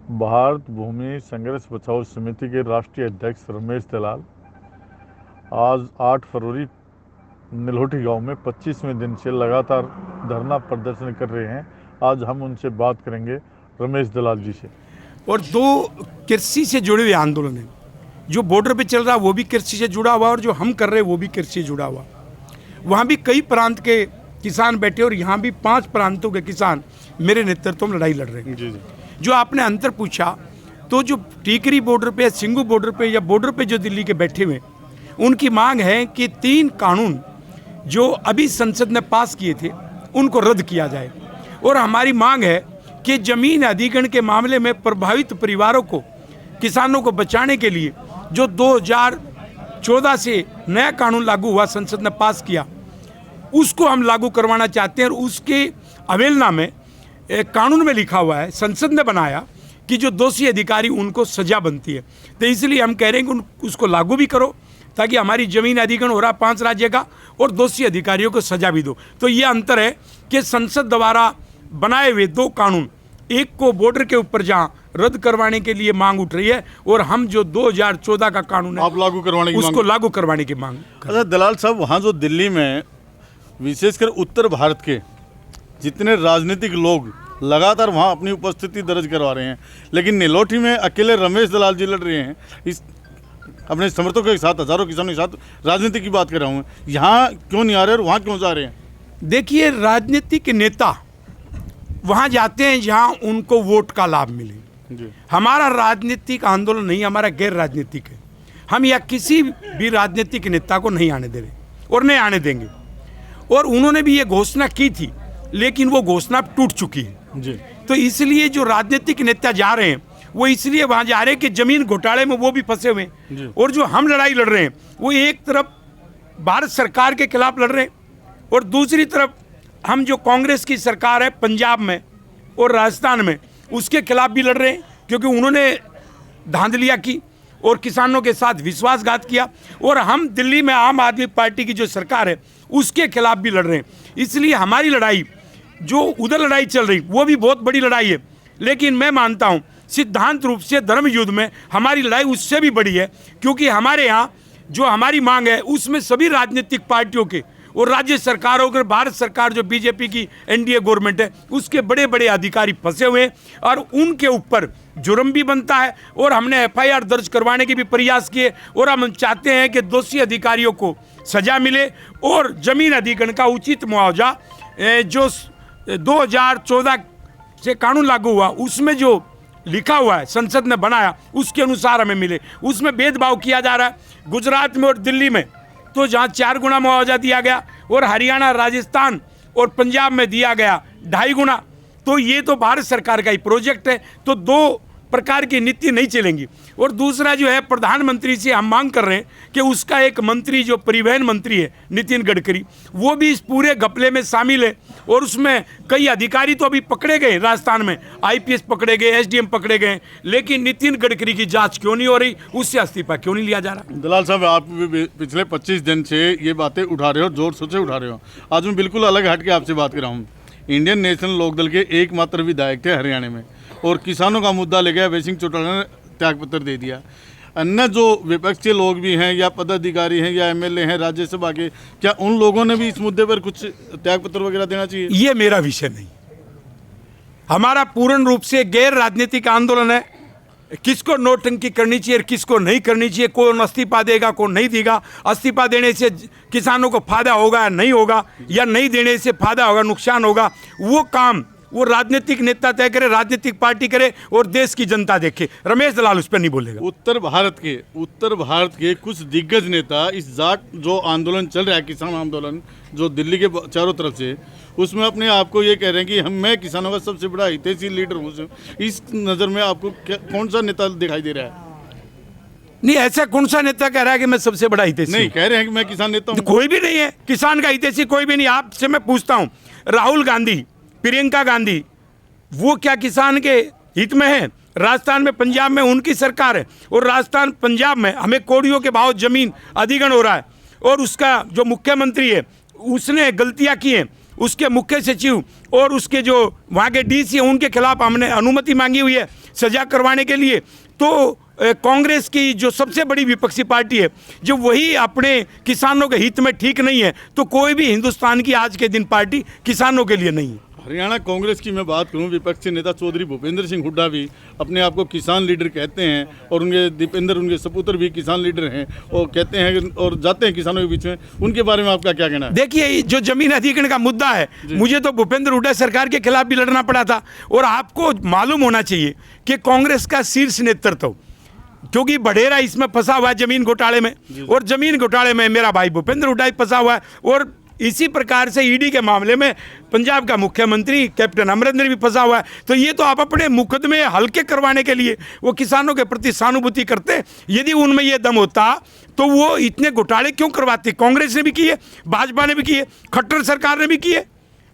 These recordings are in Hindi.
भारत भूमि संघर्ष बचाओ समिति के राष्ट्रीय अध्यक्ष रमेश दलाल आज 8 फरवरी निलोठी गांव में 25वें दिन से लगातार धरना प्रदर्शन कर रहे हैं। आज हम उनसे बात करेंगे, रमेश दलाल जी से। और दो कृषि से जुड़े हुए आंदोलन हैं। जो बॉर्डर पे चल रहा है वो भी कृषि से जुड़ा हुआ, और जो हम कर रहे हैं वो भी कृषि से जुड़ा हुआ। वहाँ भी कई प्रांत के किसान बैठे, और यहाँ भी 5 प्रांतों के किसान मेरे नेतृत्व में लड़ाई लड़ रहे हैं। जी। जो आपने अंतर पूछा, तो जो टीकरी बॉर्डर पे, सिंगू बॉर्डर पे या बॉर्डर पे जो दिल्ली के बैठे हुए, उनकी मांग है कि 3 कानून जो अभी संसद ने पास किए थे उनको रद्द किया जाए। और हमारी मांग है कि जमीन अधिग्रहण के मामले में प्रभावित परिवारों को, किसानों को बचाने के लिए जो 2014 से नया कानून लागू हुआ, संसद ने पास किया, उसको हम लागू करवाना चाहते हैं। और उसके अवहेलना में एक कानून में लिखा हुआ है, संसद ने बनाया, कि जो दोषी अधिकारी उनको सजा बनती है। तो इसलिए हम कह रहे हैं कि उसको लागू भी करो, ताकि हमारी जमीन अधिग्रहण हो रहा 5 राज्य का, और दोषी अधिकारियों को सजा भी दो। तो ये अंतर है कि संसद द्वारा बनाए हुए 2 कानून, एक को बॉर्डर के ऊपर जहाँ रद्द करवाने के लिए मांग उठ रही है, और हम जो 2014 का कानून है आप लागू करवाने की उसको लागू करवाने की मांग। अच्छा दलाल साहब, वहाँ जो दिल्ली में विशेषकर उत्तर भारत के जितने राजनीतिक लोग लगातार वहाँ अपनी उपस्थिति दर्ज करवा रहे हैं, लेकिन निलोठी में अकेले रमेश दलाल जी लड़ रहे हैं इस अपने समर्थकों के साथ, हजारों किसानों के साथ। राजनीति की बात कर रहा हूँ, यहाँ क्यों नहीं आ रहे और वहाँ क्यों जा रहे हैं? देखिए, राजनीतिक नेता वहाँ जाते हैं जहाँ उनको वोट का लाभ मिले। जी। हमारा राजनीतिक आंदोलन नहीं, हमारा गैर राजनीतिक है। हम या किसी भी राजनीतिक नेता को नहीं आने दे रहे और नहीं आने देंगे। और उन्होंने भी ये घोषणा की थी, लेकिन वो घोषणा टूट चुकी है। जी। तो इसलिए जो राजनीतिक नेता जा रहे हैं वो इसलिए वहाँ जा रहे हैं कि जमीन घोटाले में वो भी फंसे हुए हैं। और जो हम लड़ाई लड़ रहे हैं वो एक तरफ भारत सरकार के खिलाफ लड़ रहे हैं, और दूसरी तरफ हम जो कांग्रेस की सरकार है पंजाब में और राजस्थान में, उसके खिलाफ भी लड़ रहे हैं, क्योंकि उन्होंने धांधलियाँ की और किसानों के साथ विश्वासघात किया। और हम दिल्ली में आम आदमी पार्टी की जो सरकार है उसके खिलाफ भी लड़ रहे हैं। इसलिए हमारी लड़ाई, जो उधर लड़ाई चल रही वो भी बहुत बड़ी लड़ाई है, लेकिन मैं मानता हूँ सिद्धांत रूप से धर्म युद्ध में हमारी लड़ाई उससे भी बड़ी है। क्योंकि हमारे यहाँ जो हमारी मांग है उसमें सभी राजनीतिक पार्टियों के और राज्य सरकारों के, भारत सरकार जो बीजेपी की एनडीए गवर्नमेंट है उसके बड़े बड़े अधिकारी फंसे हुए हैं, और उनके ऊपर जुर्म भी बनता है। और हमने एफआईआर दर्ज करवाने के भी प्रयास किए, और हम चाहते हैं कि दोषी अधिकारियों को सजा मिले, और जमीन अधिग्रहण का उचित मुआवजा जो 2014 से कानून लागू हुआ उसमें जो लिखा हुआ है, संसद ने बनाया, उसके अनुसार हमें मिले। उसमें भेदभाव किया जा रहा है। गुजरात में और दिल्ली में तो जहाँ 4 गुना मुआवजा दिया गया, और हरियाणा, राजस्थान और पंजाब में दिया गया 2.5 गुना। तो ये तो भारत सरकार का ही प्रोजेक्ट है, तो 2 प्रकार की नीति नहीं चलेंगी। और दूसरा जो है, प्रधानमंत्री से हम मांग कर रहे हैं कि उसका एक मंत्री, जो परिवहन मंत्री है नितिन गडकरी, वो भी इस पूरे घपले में शामिल है। और उसमें कई अधिकारी तो अभी पकड़े गए, राजस्थान में आईपीएस पकड़े गए, एसडीएम पकड़े गए, लेकिन नितिन गडकरी की जांच क्यों नहीं हो रही, उससे इस्तीफा क्यों नहीं लिया जा रहा? दलाल साहब, आप भी पिछले 25 दिन से ये बातें उठा रहे हो, जोर शोर से उठा रहे हो। आज मैं बिल्कुल अलग हट के आपसे बात कर रहा हूँ। इंडियन नेशनल लोकदल के एकमात्र विधायक थे हरियाणा में, और किसानों का मुद्दा लेकर अभय सिंह चौटाला ने त्यागपत्र दे दिया। अन्य जो विपक्षी लोग भी हैं, या पदाधिकारी हैं, या एमएलए हैं राज्यसभा के, क्या उन लोगों ने भी इस मुद्दे पर कुछ त्यागपत्र वगैरह देना चाहिए? ये मेरा विषय नहीं। हमारा पूर्ण रूप से गैर राजनीतिक आंदोलन है। किसको नोटंकी करनी चाहिए, किसको नहीं करनी चाहिए, कौन इस्तीफा देगा, कौन नहीं देगा, इस्तीफा देने से किसानों को फायदा होगा या नहीं होगा, या नहीं देने से फायदा होगा, नुकसान होगा, वो काम वो राजनीतिक नेता तय करे, राजनीतिक पार्टी करे, और देश की जनता देखे। रमेश दलाल उस पर नहीं बोलेगा। उत्तर भारत के कुछ दिग्गज नेता इस जाट जो आंदोलन चल रहा है, किसान आंदोलन जो दिल्ली के चारों तरफ से, उसमें अपने आप को ये कह रहे हैं कि मैं किसानों का सबसे बड़ा हितैषी लीडर हूँ। इस नज़र में आपको कौन सा नेता दिखाई दे रहा है? नहीं, ऐसा कौन सा नेता कह रहा है कि मैं सबसे बड़ा हितैषी? नहीं, कह रहे हैं कि मैं किसान नेता हूँ। कोई भी नहीं है किसान का हितैषी, कोई भी नहीं। आपसे मैं पूछता हूँ, राहुल गांधी, प्रियंका गांधी, वो क्या किसान के हित में है? राजस्थान में, पंजाब में उनकी सरकार है, और राजस्थान पंजाब में हमें कौड़ियों के भाव जमीन अधिग्रहण हो रहा है, और उसका जो मुख्यमंत्री है उसने गलतियां की हैं, उसके मुख्य सचिव और उसके जो वहाँ के डीसी हैं उनके खिलाफ हमने अनुमति मांगी हुई है सजा करवाने के लिए। तो कांग्रेस की जो सबसे बड़ी विपक्षी पार्टी है, जब वही अपने किसानों के हित में ठीक नहीं है, तो कोई भी हिंदुस्तान की आज के दिन पार्टी किसानों के लिए नहीं है। हरियाणा कांग्रेस की मैं बात करूं, विपक्षी नेता चौधरी भूपेंद्र सिंह हुड्डा भी अपने आप को किसान लीडर कहते हैं और उनके दीपेंद्र उनके सपुत्र भी किसान लीडर हैं और कहते हैं और जाते हैं किसानों के बीच में। उनके बारे में आपका क्या कहना है? देखिए, जो जमीन अधिग्रहण का मुद्दा है, मुझे तो भूपेंद्र हुड्डा सरकार के खिलाफ भी लड़ना पड़ा था। और आपको मालूम होना चाहिए कि कांग्रेस का शीर्ष नेतृत्व, क्योंकि बढेरा इसमें फंसा हुआ है जमीन घोटाले में, और जमीन घोटाले में मेरा भाई भूपेंद्र हुड्डा फंसा हुआ है, और इसी प्रकार से ईडी के मामले में पंजाब का मुख्यमंत्री कैप्टन अमरिंदर भी फंसा हुआ है। तो ये तो आप अपने मुकदमे हल्के करवाने के लिए वो किसानों के प्रति सहानुभूति करते। यदि उनमें ये दम होता तो वो इतने घोटाले क्यों करवाते? कांग्रेस ने भी किए, भाजपा ने भी किए, खट्टर सरकार ने भी किए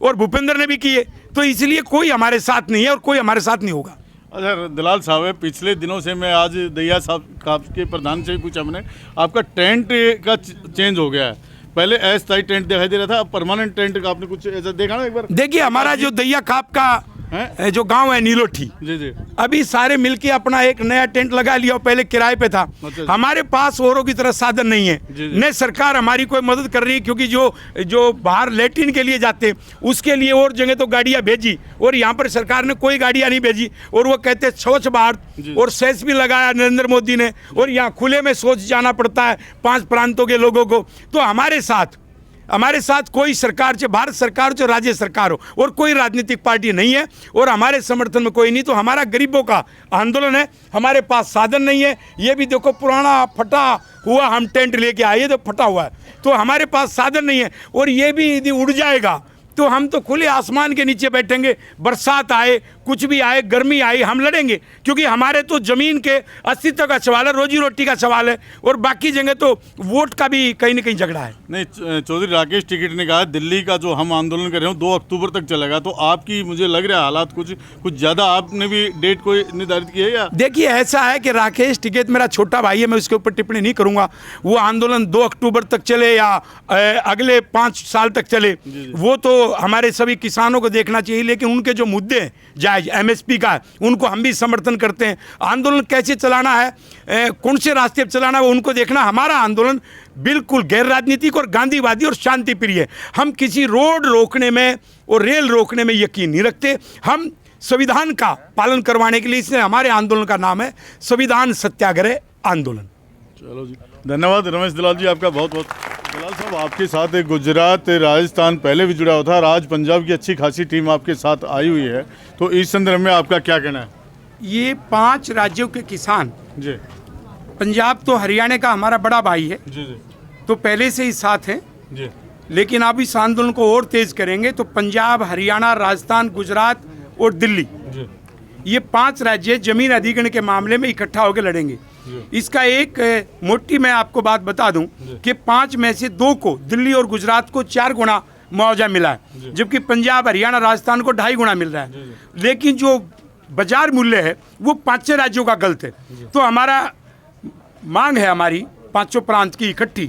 और भूपेंद्र ने भी किए। तो इसलिए कोई हमारे साथ नहीं है और कोई हमारे साथ नहीं होगा। अच्छा दलाल साहब, पिछले दिनों से मैं आज दैया साहब के प्रधान से भी पूछा मैंने, आपका टेंट का चेंज हो गया है। पहले अस्थायी टेंट दिखाई दे रहा था, अब परमानेंट टेंट का आपने कुछ ऐसा देखा ना? एक बार देखिए, हमारा जो दैया खाप का जो गांव है नीलोठी, जी जी, अभी सारे मिलके अपना एक नया टेंट लगा लिया, पहले किराए पे था। अच्छा। हमारे पास औरों की तरह साधन नहीं है, न सरकार हमारी कोई मदद कर रही है, क्योंकि जो बाहर लैट्रिन के लिए जाते उसके लिए और जगह तो गाड़ियां भेजी, और यहाँ पर सरकार ने कोई गाड़ियां नहीं भेजी। और वो कहते स्वच्छ भारत, और सेस भी लगाया नरेंद्र मोदी ने, और यहाँ खुले में शौच जाना पड़ता है 5 प्रांतों के लोगों को। तो हमारे साथ कोई सरकार, चाहे भारत सरकार हो चाहे राज्य सरकार हो, और कोई राजनीतिक पार्टी नहीं है, और हमारे समर्थन में कोई नहीं। तो हमारा गरीबों का आंदोलन है, हमारे पास साधन नहीं है। ये भी देखो, पुराना फटा हुआ हम टेंट लेके आए, तो फटा हुआ है, तो हमारे पास साधन नहीं है। और ये भी यदि उड़ जाएगा तो हम तो खुले आसमान के नीचे बैठेंगे, बरसात आए, कुछ भी आए, गर्मी आए, हम लड़ेंगे, क्योंकि हमारे तो जमीन के अस्तित्व का सवाल है, रोजी रोटी का सवाल है, और बाकी जगह तो वोट का भी कहीं ना कहीं झगड़ा है। नहीं, चौधरी राकेश टिकैत ने कहा दिल्ली का जो हम आंदोलन कर रहे हो 2 अक्टूबर तक चलेगा, तो आपकी मुझे लग रहा है हालात कुछ ज़्यादा, आपने भी डेट कोई निर्धारित की है या? देखिए, ऐसा है कि राकेश टिकैत मेरा छोटा भाई है, मैं उसके ऊपर टिप्पणी नहीं करूंगा। वो आंदोलन 2 अक्टूबर तक चले या अगले 5 साल तक चले, वो तो हमारे सभी किसानों को देखना चाहिए। लेकिन उनके जो मुद्दे हैं जायज, एमएसपी का है, उनको हम भी समर्थन करते हैं। आंदोलन कैसे चलाना है, कौन से रास्ते पर चलाना है, वो उनको देखना। हमारा आंदोलन बिल्कुल गैर राजनीतिक और गांधीवादी और शांति प्रिय है। हम किसी रोड रोकने में और रेल रोकने में यकीन नहीं रखते। हम संविधान का पालन करवाने के लिए, इसलिए हमारे आंदोलन का नाम है संविधान सत्याग्रह आंदोलन। चलो जी, धन्यवाद रमेश दलाल जी, आपका बहुत बहुत। दलाल साहब, आपके साथ एक गुजरात राजस्थान पहले भी जुड़ा हुआ था, आज पंजाब की अच्छी खासी टीम आपके साथ आई हुई है, तो इस संदर्भ में आपका क्या कहना है? ये 5 राज्यों के किसान जी, पंजाब तो हरियाणा का हमारा बड़ा भाई है, जी जी, तो पहले से ही साथ हैं जी, लेकिन अब इस आंदोलन को और तेज करेंगे। तो पंजाब, हरियाणा, राजस्थान, गुजरात और दिल्ली, जी, ये 5 राज्य जमीन अधिग्रहण के मामले में इकट्ठा होकर लड़ेंगे। इसका एक मोटी मैं आपको बात बता दूं कि 5 में से 2 को, दिल्ली और गुजरात को 4 गुना मुआवजा मिला है, जबकि पंजाब, हरियाणा, राजस्थान को 2.5 गुना मिल रहा है। लेकिन जो बाजार मूल्य है वो 5 राज्यों का गलत है। तो हमारा मांग है, हमारी 5 प्रांत की इकट्ठी,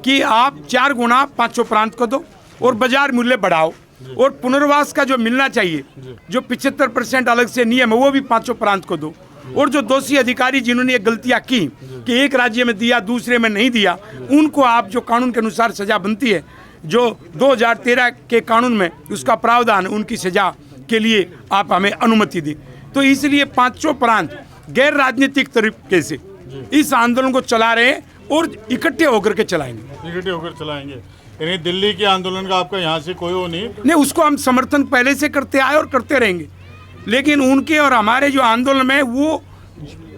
कि आप 4 गुना 5 प्रांत को दो और बाजार मूल्य बढ़ाओ, और पुनर्वास का जो मिलना चाहिए, जो 75% अलग से नियम है, वो भी 5 प्रांत को दो। और जो दोषी अधिकारी जिन्होंने ये गलतियां की कि एक राज्य में दिया दूसरे में नहीं दिया, उनको आप जो कानून के अनुसार सजा बनती है, जो 2013 के कानून में उसका प्रावधान, उनकी सजा के लिए आप हमें अनुमति दें। तो इसलिए 5 प्रांत गैर राजनीतिक तरीके से इस आंदोलन को चला रहे हैं और इकट्ठे होकर के चलाएंगे। इकट्ठे होकर चलाएंगे, यानी दिल्ली के आंदोलन का आपका यहाँ से कोई वो नहीं? उसको हम समर्थन पहले से करते आए और करते रहेंगे। लेकिन उनके और हमारे जो आंदोलन में वो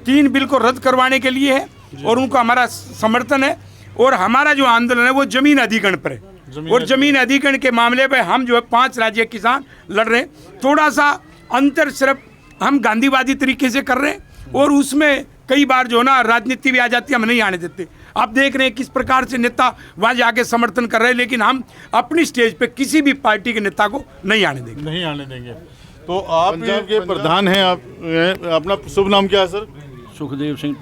3 बिल को रद्द करवाने के लिए है, और उनको हमारा समर्थन है। और हमारा जो आंदोलन है वो जमीन अधिग्रहण पर है, और जमीन अधिग्रहण के मामले पे हम जो है 5 राज्य किसान लड़ रहे हैं। थोड़ा सा अंतर सिर्फ हम गांधीवादी तरीके से कर रहे हैं, और उसमें कई बार जो ना राजनीति भी आ जाती है, हम नहीं आने देते। आप देख रहे हैं किस प्रकार से नेता वहाँ जाके समर्थन कर रहे हैं, लेकिन हम अपनी स्टेज पे किसी भी पार्टी के नेता को नहीं आने देंगे। नहीं आने देंगे। तो आप पंजाब के प्रधान हैं, आप अपना शुभ नाम क्या है सर? सुखदेव सिंह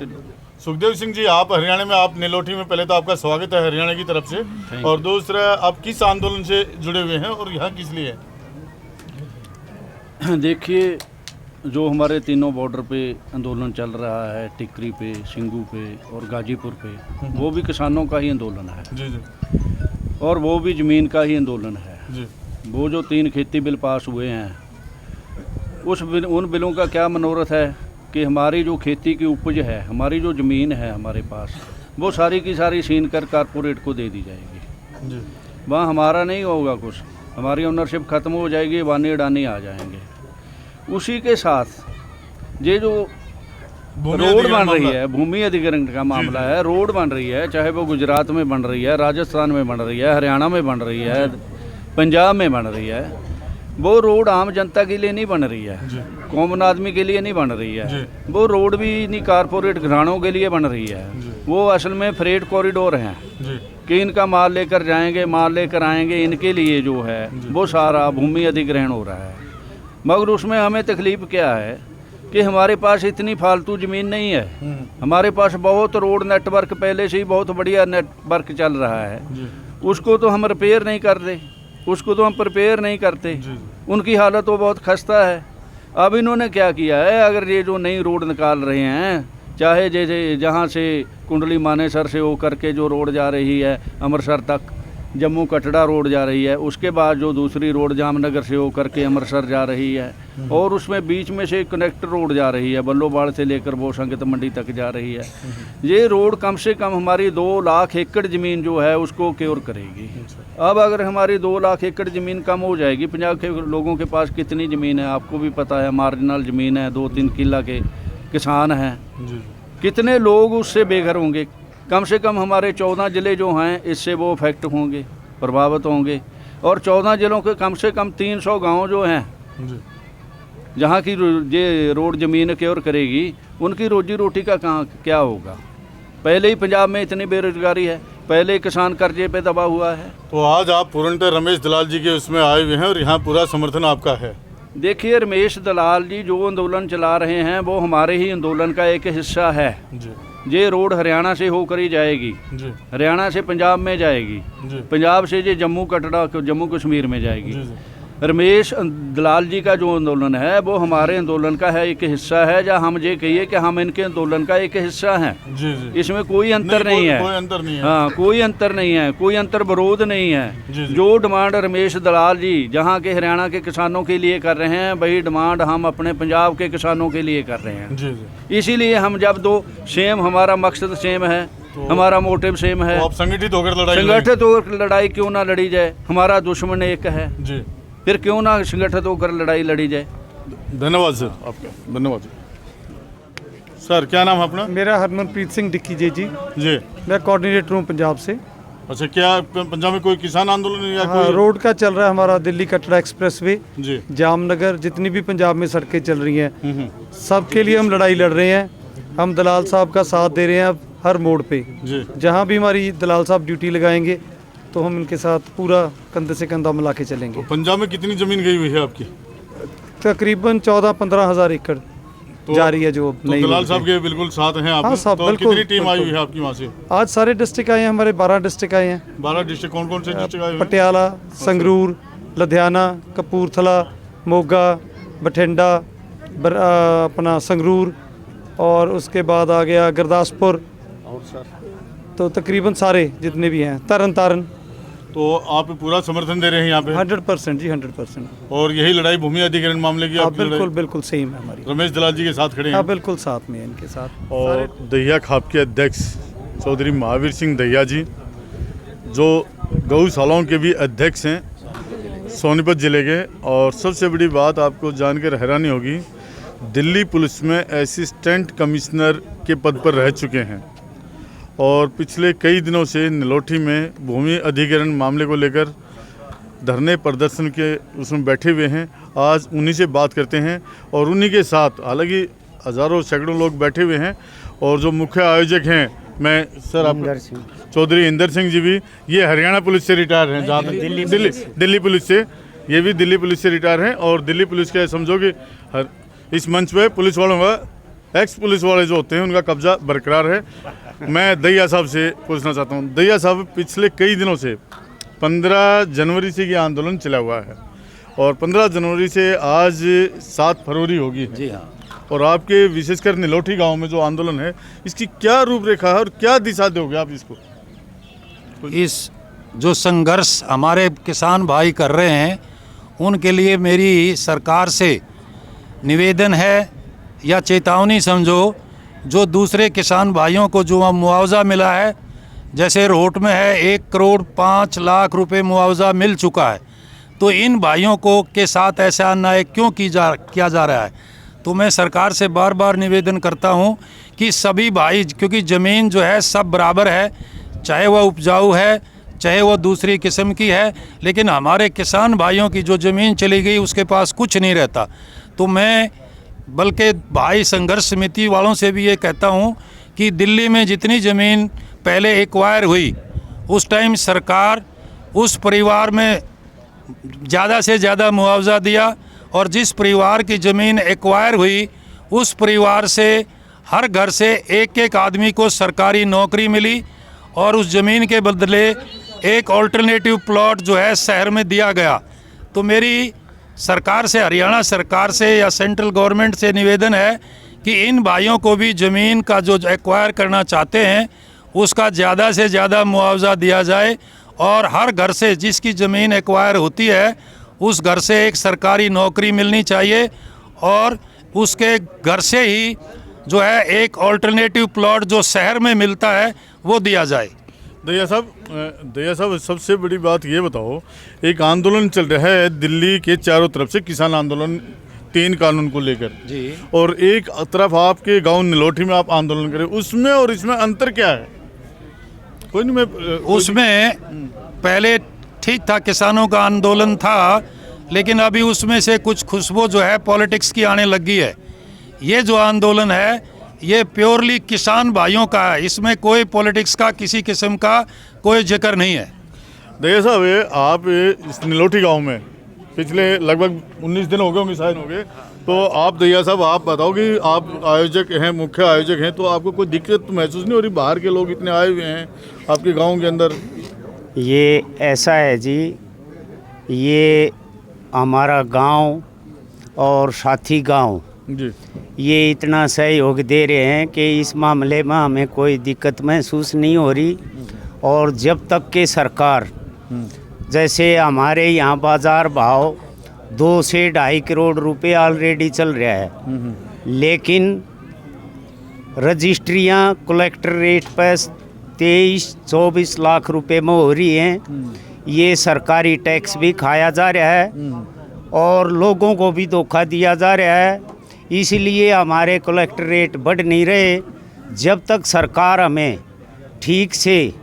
सुखदेव सिंह जी, आप हरियाणा में, आप नीलोठी में, पहले तो आपका स्वागत है हरियाणा की तरफ से, और दूसरा आप किस आंदोलन से जुड़े हुए हैं और यहाँ किस लिए? देखिए, जो हमारे तीनों बॉर्डर पे आंदोलन चल रहा है, टिकरी पे, सिंगू पे और गाजीपुर पे, वो भी किसानों का ही आंदोलन है जी जी और वो भी ज़मीन का ही आंदोलन है जी वो जो 3 खेती बिल पास हुए हैं, उन बिलों का क्या मनोरथ है कि हमारी जो खेती की उपज है, हमारी जो ज़मीन है हमारे पास, वो सारी की सारी छीन कर कारपोरेट को दे दी जाएगी जी वहाँ हमारा नहीं होगा कुछ, हमारी ओनरशिप ख़त्म हो जाएगी, वानी अडानी आ जाएंगे। उसी के साथ ये जो रोड बन रही है, भूमि अधिग्रहण का मामला है, रोड बन रही है, चाहे वो गुजरात में बन रही है, राजस्थान में बन रही है, हरियाणा में बन रही है, पंजाब में बन रही है, वो रोड आम जनता के लिए नहीं बन रही है, कॉमन आदमी के लिए नहीं बन रही है, वो रोड भी नहीं कारपोरेट घरानों के लिए बन रही है। वो असल में फ्रेट कॉरिडोर हैं कि इनका माल लेकर जाएंगे, माल लेकर आएंगे, इनके लिए जो है वो सारा भूमि अधिग्रहण हो रहा है। मगर उसमें हमें तकलीफ़ क्या है कि हमारे पास इतनी फालतू ज़मीन नहीं है, हमारे पास बहुत रोड नेटवर्क पहले से ही बहुत बढ़िया नेटवर्क चल रहा है, उसको तो हम रिपेयर नहीं कर रहे, उसको तो हम प्रिपेयर नहीं करते, उनकी हालत तो बहुत खस्ता है। अब इन्होंने क्या किया है, अगर ये जो नई रोड निकाल रहे हैं, चाहे जैसे जहाँ से कुंडली मानेसर से होकर के जो रोड जा रही है अमृतसर तक, जम्मू कटड़ा रोड जा रही है, उसके बाद जो दूसरी रोड जामनगर से होकर के अमृतसर जा रही है, और उसमें बीच में से कनेक्टर रोड जा रही है, बल्लोबाड़ से लेकर वो संगत मंडी तक जा रही है। ये रोड कम से कम हमारी 2 लाख एकड़ ज़मीन जो है उसको क्योर करेगी। अब अगर हमारी 2 लाख एकड़ ज़मीन कम हो जाएगी, पंजाब के लोगों के पास कितनी ज़मीन है आपको भी पता है, मार्जिनल ज़मीन है, 2-3 किला के किसान हैं, कितने लोग उससे बेघर होंगे। कम से कम हमारे 14 ज़िले जो हैं इससे वो अफेक्ट होंगे, प्रभावित होंगे, और 14 ज़िलों के कम से कम 300 गांव जो हैं जहाँ की ये रोड ज़मीन क्योर करेगी, उनकी रोजी रोटी का कहाँ क्या होगा। पहले ही पंजाब में इतनी बेरोजगारी है, पहले किसान कर्जे पे दबा हुआ है। तो आज आप पूर्णतः रमेश दलाल जी के उसमें आए हुए हैं और यहाँ पूरा समर्थन आपका है? देखिए, रमेश दलाल जी जो आंदोलन चला रहे हैं वो हमारे ही आंदोलन का एक हिस्सा है। ये रोड हरियाणा से होकर ही जाएगी, हरियाणा से पंजाब में जाएगी, पंजाब से ये जम्मू कटड़ा जम्मू कश्मीर में जाएगी। रमेश दलाल जी का जो आंदोलन है वो हमारे आंदोलन का है एक हिस्सा है, या हम ये कहिए कि हम इनके आंदोलन का एक हिस्सा हैं। इसमें कोई अंतर नहीं है, कोई अंतर नहीं है। हाँ, कोई अंतर नहीं है, कोई अंतर विरोध नहीं है। जो डिमांड रमेश दलाल जी जहाँ के हरियाणा के किसानों के लिए कर रहे हैं, वही डिमांड हम अपने पंजाब के किसानों के लिए कर रहे हैं। इसीलिए हम जब दो सेम, हमारा मकसद सेम है, हमारा मोटिव सेम है, तो आप संगठित होकर लड़ाई क्यों ना लड़ी जाए। हमारा दुश्मन एक है, फिर क्यों ना संगठित होकर लड़ाई लड़ी जाए। धन्यवाद सर, आपका धन्यवाद। सर क्या नाम है अपना? मेरा हरमनप्रीत सिंह डिक्की जी। मैं कोऑर्डिनेटर हूँ पंजाब से। अच्छा, क्या पंजाब में कोई किसान आंदोलन या हाँ, कोई? रोड का चल रहा है हमारा दिल्ली कटरा एक्सप्रेसवे, जी, जामनगर, जितनी भी पंजाब में सड़कें चल रही हैं, सबके लिए हम लड़ाई लड़ रहे हैं। हम दलाल साहब का साथ दे रहे हैं अब हर मोड़ पे। जहाँ भी हमारी दलाल साहब ड्यूटी लगाएंगे तो हम इनके साथ पूरा कंधे से कंधा मिला के चलेंगे। तो पंजाब में कितनी जमीन गई हुई है आपकी? तकरीबन 14-15 हज़ार एकड़ जा रही है जो तो दलाल साहब के बिल्कुल साथ हैं आप? हाँ साहब, तो बिल्कुल। कितनी टीम आई हुई है आपकी वहाँ से? आज सारे डिस्ट्रिक्ट आए हैं, हमारे 12 डिस्ट्रिक्ट आए हैं। 12 डिस्ट्रिक्ट? कौन कौन से डिस्ट्रिक्ट आए हुए हैं? पटियाला, संगरूर, लुधियाना, कपूरथला, मोगा, बठिंडा, अपना संगरूर, और उसके बाद आ गया गुरदासपुर, तो तकरीबन सारे जितने भी हैं, तरन तारण। तो आप पूरा समर्थन दे रहे हैं यहाँ पे? 100% जी, 100%। और यही लड़ाई भूमि अधिग्रहण मामले की आपकी बिल्कुल लड़ाई बिल्कुल सेम है हमारी। रमेश दलाल जी के साथ खड़े हैं? हाँ, बिल्कुल साथ में है इनके साथ। और दहिया खाप के अध्यक्ष चौधरी महावीर सिंह दहिया जी, जो गौशालाओं के भी अध्यक्ष हैं सोनीपत ज़िले के। और सबसे बड़ी बात आपको जानकर हैरानी होगी, दिल्ली पुलिस में असिस्टेंट कमिश्नर के पद पर रह चुके हैं और पिछले कई दिनों से नीलोठी में भूमि अधिग्रहण मामले को लेकर धरने प्रदर्शन के उसमें बैठे हुए हैं। आज उन्हीं से बात करते हैं और उन्हीं के साथ, हालांकि हज़ारों सैकड़ों लोग बैठे हुए हैं, और जो मुख्य आयोजक हैं, मैं सर आप चौधरी इंदर सिंह जी भी, ये हरियाणा पुलिस से रिटायर हैं, जहाँ दिल्ली पुलिस से, ये भी दिल्ली पुलिस से रिटायर हैं। और दिल्ली पुलिस का समझो कि इस मंच पे पुलिस वालों का एक्स पुलिस वाले जो होते हैं उनका कब्जा बरकरार है। मैं दहिया साहब से पूछना चाहता हूँ, दहिया साहब पिछले कई दिनों से 15 जनवरी से ये आंदोलन चला हुआ है और 15 जनवरी से आज 7 फरवरी होगी। जी हाँ। और आपके विशेषकर नीलोठी गांव में जो आंदोलन है इसकी क्या रूपरेखा है और क्या दिशा दोगे आप इसको? इस जो संघर्ष हमारे किसान भाई कर रहे हैं उनके लिए मेरी सरकार से निवेदन है या चेतावनी समझो, जो दूसरे किसान भाइयों को जो मुआवजा मिला है, जैसे रोहट में है 1,05,00,000 रुपए मुआवजा मिल चुका है, तो इन भाइयों को के साथ ऐसा अन्याय क्यों किया जा रहा है? तो मैं सरकार से बार बार निवेदन करता हूं कि सभी भाई, क्योंकि ज़मीन जो है सब बराबर है, चाहे वह उपजाऊ है चाहे वह दूसरी किस्म की है, लेकिन हमारे किसान भाइयों की जो ज़मीन चली गई उसके पास कुछ नहीं रहता। तो मैं बल्कि भाई संघर्ष समिति वालों से भी ये कहता हूँ कि दिल्ली में जितनी ज़मीन पहले एक्वायर हुई उस टाइम सरकार उस परिवार में ज़्यादा से ज़्यादा मुआवजा दिया, और जिस परिवार की ज़मीन एक्वायर हुई उस परिवार से हर घर से एक एक आदमी को सरकारी नौकरी मिली और उस ज़मीन के बदले एक ऑल्टरनेटिव प्लॉट जो है शहर में दिया गया। तो मेरी सरकार से, हरियाणा सरकार से या सेंट्रल गवर्नमेंट से निवेदन है कि इन भाइयों को भी ज़मीन का जो एक्वायर करना चाहते हैं उसका ज़्यादा से ज़्यादा मुआवजा दिया जाए, और हर घर से जिसकी ज़मीन एक्वायर होती है उस घर से एक सरकारी नौकरी मिलनी चाहिए, और उसके घर से ही जो है एक ऑल्टरनेटिव प्लॉट जो शहर में मिलता है वो दिया जाए। दहिया साहब सबसे बड़ी बात ये बताओ, एक आंदोलन चल रहा है दिल्ली के चारों तरफ से, किसान आंदोलन 3 कानून को लेकर जी, और एक तरफ आपके गांव नीलोठी में आप आंदोलन करें, उसमें और इसमें अंतर क्या है? कोई नहीं, मैं उसमें पहले ठीक था, किसानों का आंदोलन था, लेकिन अभी उसमें से कुछ खुशबू जो है पॉलिटिक्स की आने लगी है। ये जो आंदोलन है ये प्योरली किसान भाइयों का है, इसमें कोई पॉलिटिक्स का किसी किस्म का कोई जिक्र नहीं है। दहिया साहब, आप इस नीलोठी गांव में पिछले लगभग 19 दिन हो गए होंगे, शायद हो गए, तो आप दहिया साहब आप बताओ कि आप आयोजक हैं, मुख्य आयोजक हैं, तो आपको कोई दिक्कत महसूस नहीं हो रही? बाहर के लोग इतने आए हुए हैं आपके गांव के अंदर। ये ऐसा है जी, ये हमारा गांव और साथी गांव जी, ये इतना सहयोग दे रहे हैं कि इस मामले में हमें कोई दिक्कत महसूस नहीं हो रही। और जब तक के सरकार, जैसे हमारे यहाँ बाज़ार भाव 2 से 2.5 करोड़ रुपए ऑलरेडी चल रहा है, लेकिन रजिस्ट्रियाँ कलेक्टर रेट पर 23-24 लाख रुपए में हो रही हैं। ये सरकारी टैक्स भी खाया जा रहा है और लोगों को भी धोखा दिया जा रहा है, इसलिए हमारे कलेक्टर रेट बढ़ नहीं रहे। जब तक सरकार हमें ठीक से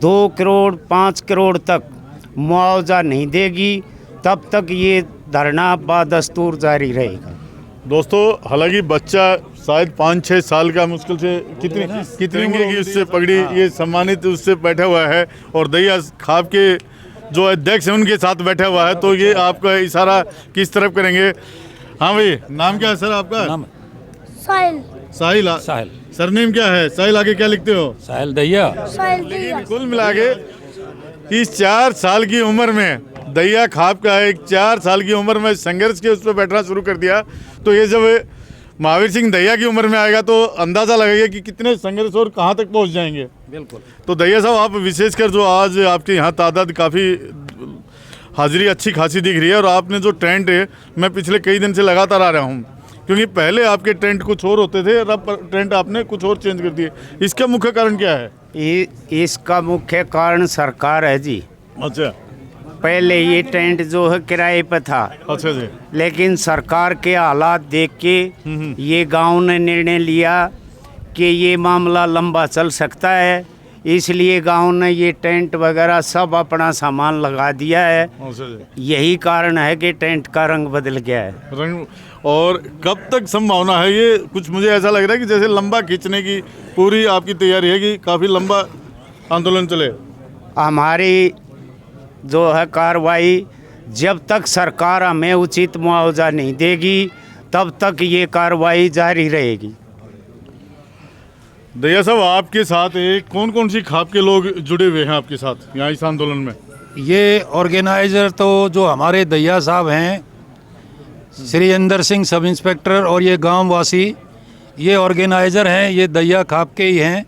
2 करोड़ 5 करोड़ तक मुआवजा नहीं देगी तब तक ये धरना बदस्तूर जारी रहेगा। दोस्तों, हालांकि बच्चा शायद 5-6 साल का, मुश्किल से कितनी उम्र की उससे पगड़ी ये सम्मानित उससे बैठा हुआ है, और दहिया खाप के जो अध्यक्ष हैं उनके साथ बैठा हुआ है, तो ये आपका इशारा किस तरफ करेंगे? हाँ भाई, नाम क्या है सर आपका? नाम साहिल। साहिल। साहिल। सरनेम क्या है? साहिल आगे क्या लिखते हो? साहिल दहिया। साहिल दहिया। कुल मिला के इस 4 साल की उम्र में दहिया खाप का एक 4 साल की उम्र में संघर्ष के उस पर बैठना शुरू कर दिया, तो ये जब महावीर सिंह दहिया की उम्र में आएगा तो अंदाज़ा लगेगा कि कितने संघर्ष और कहाँ तक पहुँच जाएंगे। बिल्कुल। तो दहिया साहब, आप विशेषकर जो आज आपके यहाँ तादाद काफ़ी हाजिरी अच्छी खासी दिख रही है, और आपने जो ट्रेंड है, मैं पिछले कई दिन से लगातार आ रहा हूँ, क्योंकि पहले आपके ट्रेंड कुछ और होते थे और अब ट्रेंड आपने कुछ और चेंज कर दिए, इसका मुख्य कारण क्या है? इसका मुख्य कारण सरकार है जी। अच्छा। पहले ये टेंट जो है किराए पर था। अच्छा जी। लेकिन सरकार के हालात देख के ये गांव ने निर्णय लिया कि ये मामला लंबा चल सकता है, इसलिए गांव ने ये टेंट वगैरह सब अपना सामान लगा दिया है। अच्छा जी। यही कारण है कि टेंट का रंग बदल गया है। रंग। और कब तक संभावना है ये? कुछ मुझे ऐसा लग रहा है कि जैसे लंबा खींचने की पूरी आपकी तैयारी है कि काफ़ी लंबा आंदोलन चले। हमारी जो है कार्रवाई, जब तक सरकार हमें उचित मुआवजा नहीं देगी तब तक ये कार्रवाई जारी रहेगी। दैया साहब, आपके साथ कौन कौन सी खाप के लोग जुड़े हुए हैं आपके साथ यहाँ इस आंदोलन में? ये ऑर्गेनाइज़र तो जो हमारे दैया साहब हैं, श्री अंदर सिंह सब इंस्पेक्टर, और ये गांव वासी, ये ऑर्गेनाइज़र हैं, ये दैया खाप के ही हैं।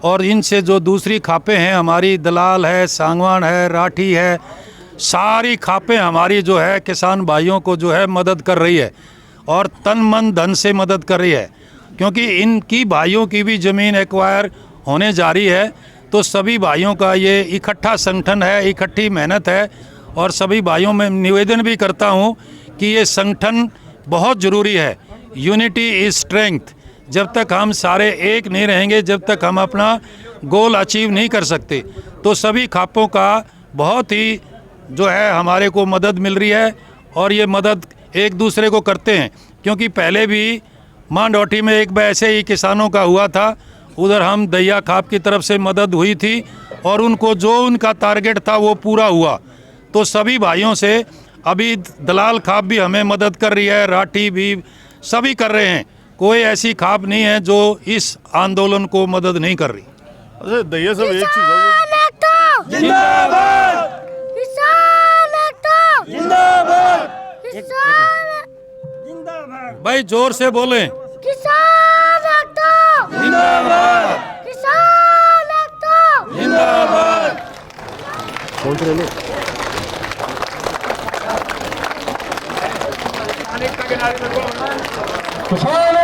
और इनसे जो दूसरी खापें हैं हमारी, दलाल है, सांगवान है, राठी है, सारी खापें हमारी जो है किसान भाइयों को जो है मदद कर रही है और तन मन धन से मदद कर रही है, क्योंकि इनकी भाइयों की भी ज़मीन एक्वायर होने जा रही है। तो सभी भाइयों का ये इकट्ठा संगठन है, इकट्ठी मेहनत है, और सभी भाइयों में निवेदन भी करता हूँ कि ये संगठन बहुत ज़रूरी है। Unity is strength. जब तक हम सारे एक नहीं रहेंगे, जब तक हम अपना गोल अचीव नहीं कर सकते। तो सभी खापों का बहुत ही जो है हमारे को मदद मिल रही है, और ये मदद एक दूसरे को करते हैं। क्योंकि पहले भी मांडोटी में एक बार ऐसे ही किसानों का हुआ था, उधर हम दैया खाप की तरफ से मदद हुई थी, और उनको जो उनका टारगेट था वो पूरा हुआ। तो सभी भाइयों से अभी दलाल खाप भी हमें मदद कर रही है, राठी भी, सभी कर रहे हैं। कोई ऐसी खाप नहीं है जो इस आंदोलन को मदद नहीं कर रही। अच्छा दैया साहब, एक चीज़ और, जिंदाबाद किसान एकता जिंदाबाद किसान भाई जोर से बोलें। किसान एकता जिंदाबाद किसान एकता जिंदाबाद। किसान